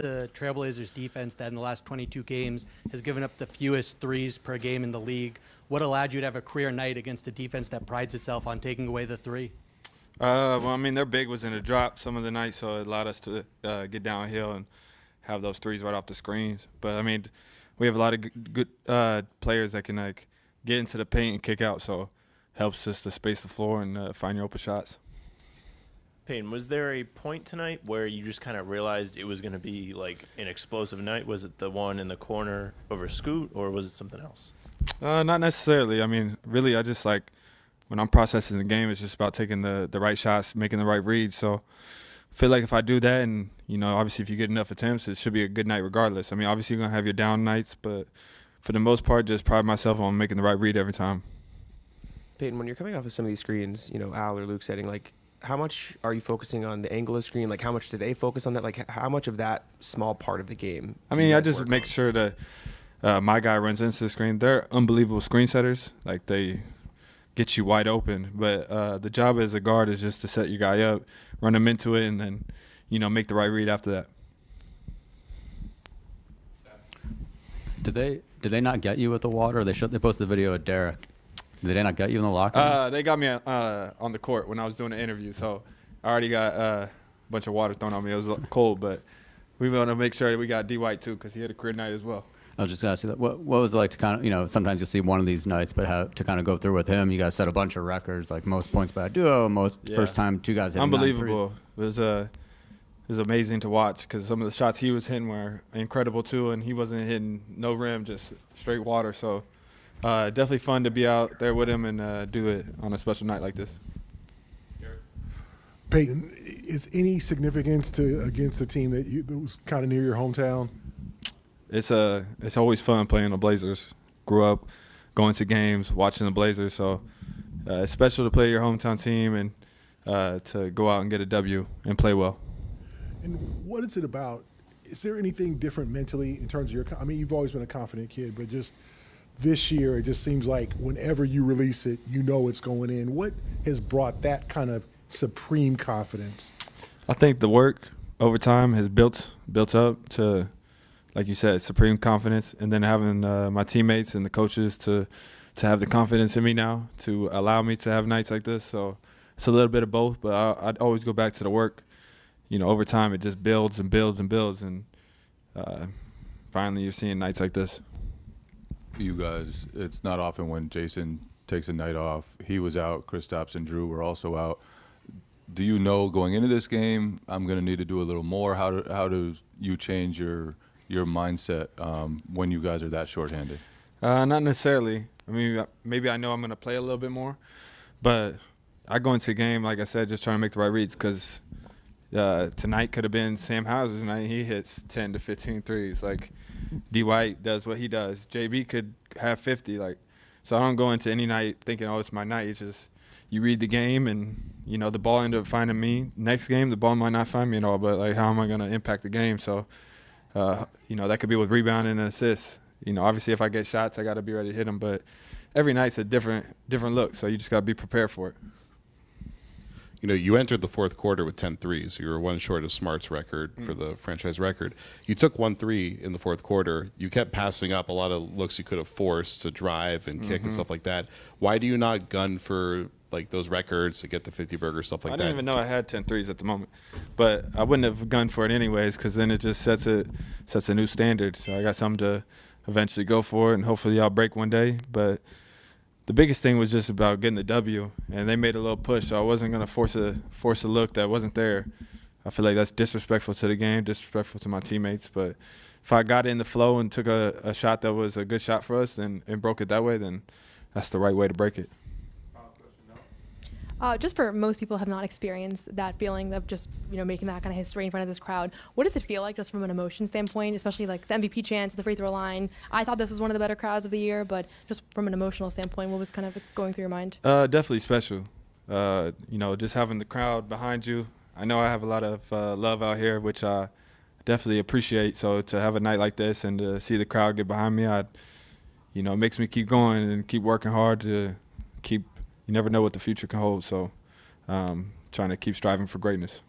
the Trailblazers defense that in the last 22 games has given up the fewest threes per game in the league. What allowed you to have a career night against a defense that prides itself on taking away the three? Well, I mean, their big was in the drop some of the nights, so it allowed us to get downhill and have those threes right off the screens. But, I mean, we have a lot of good players that can, like, get into the paint and kick out, so helps us to space the floor and find your open shots. Payton, was there a point tonight where you just kind of realized it was going to be like an explosive night? Was it the one in the corner over Scoot, or was it something else? Not necessarily. I mean, really, I just like when I'm processing the game, it's just about taking the right shots, making the right reads. So I feel like if I do that and, you know, obviously if you get enough attempts, it should be a good night regardless. I mean, obviously you're going to have your down nights, but for the most part, just pride myself on making the right read every time. Payton, when you're coming off of some of these screens, you know, Al or Luke setting, like, how much are you focusing on the angle of screen? Like, how much do they focus on that? Like, how much of that small part of the game? I mean, I just make sure that my guy runs into the screen. They're unbelievable screen setters. Like, they get you wide open. But the job as a guard is just to set your guy up, run him into it, and then, you know, make the right read after that. Did they not get you with the water? They posted the video of Derek. Did they not get you in the locker room? They got me on the court when I was doing the interview, so I already got a bunch of water thrown on me. It was cold, but we want to make sure that we got D. White too because he had a career night as well. I was just going to ask you that. What was it like to kind of, you know, sometimes you'll see one of these nights, but how to kind of go through with him? You guys set a bunch of records, like most points by a duo, first time two guys hitting unbelievable. It was amazing to watch because some of the shots he was hitting were incredible too, and he wasn't hitting no rim, just straight water. So definitely fun to be out there with him and do it on a special night like this. Payton, is any significance against a team that was kind of near your hometown? It's always fun playing the Blazers. Grew up going to games, watching the Blazers, so it's special to play your hometown team and to go out and get a W and play well. And what is it about? Is there anything different mentally in terms of your? I mean, you've always been a confident kid, but just this year, it just seems like whenever you release it, you know it's going in. What has brought that kind of supreme confidence? I think the work over time has built up to, like you said, supreme confidence, and then having my teammates and the coaches to have the confidence in me now to allow me to have nights like this. So it's a little bit of both, but I'd always go back to the work. You know, over time it just builds and builds and builds, and finally you're seeing nights like this. You guys, it's not often when Jason takes a night off. He was out. Kristaps and Drew were also out. Do you know going into this game, I'm going to need to do a little more? How do you change your mindset when you guys are that shorthanded? Not necessarily. I mean, maybe I know I'm going to play a little bit more, but I go into the game, like I said, just trying to make the right reads because tonight could have been Sam Hauser's night. He hits 10 to 15 threes. Like, D. White does what he does. JB could have 50. Like, so I don't go into any night thinking, oh, it's my night. It's just you read the game and, you know, the ball ended up finding me. Next game, the ball might not find me at all, but, like, how am I going to impact the game? So, you know, that could be with rebounding and assists. You know, obviously if I get shots, I got to be ready to hit them. But every night's a different look, so you just got to be prepared for it. You know, you entered the fourth quarter with 10 threes. You were one short of Smart's record for the franchise record. You took 1 3 in the fourth quarter. You kept passing up a lot of looks you could have forced to drive and kick and stuff like that. Why do you not gun for, like, those records to get the 50 burger, stuff like that? I didn't even know I had 10 threes at the moment. But I wouldn't have gunned for it anyways because then it just sets a new standard. So I got something to eventually go for it, and hopefully I'll break one day. But the biggest thing was just about getting the W, and they made a little push, so I wasn't going to force a look that wasn't there. I feel like that's disrespectful to the game, disrespectful to my teammates. But if I got in the flow and took a shot that was a good shot for us and broke it that way, then that's the right way to break it. Just for most people have not experienced that feeling of just, you know, making that kind of history in front of this crowd. What does it feel like just from an emotion standpoint, especially like the MVP chants, the free throw line? I thought this was one of the better crowds of the year, but just from an emotional standpoint, what was kind of going through your mind? Definitely special. You know, just having the crowd behind you. I know I have a lot of love out here, which I definitely appreciate. So to have a night like this and to see the crowd get behind me, you know, it makes me keep going and keep working hard to keep. You never know what the future can hold, so trying to keep striving for greatness.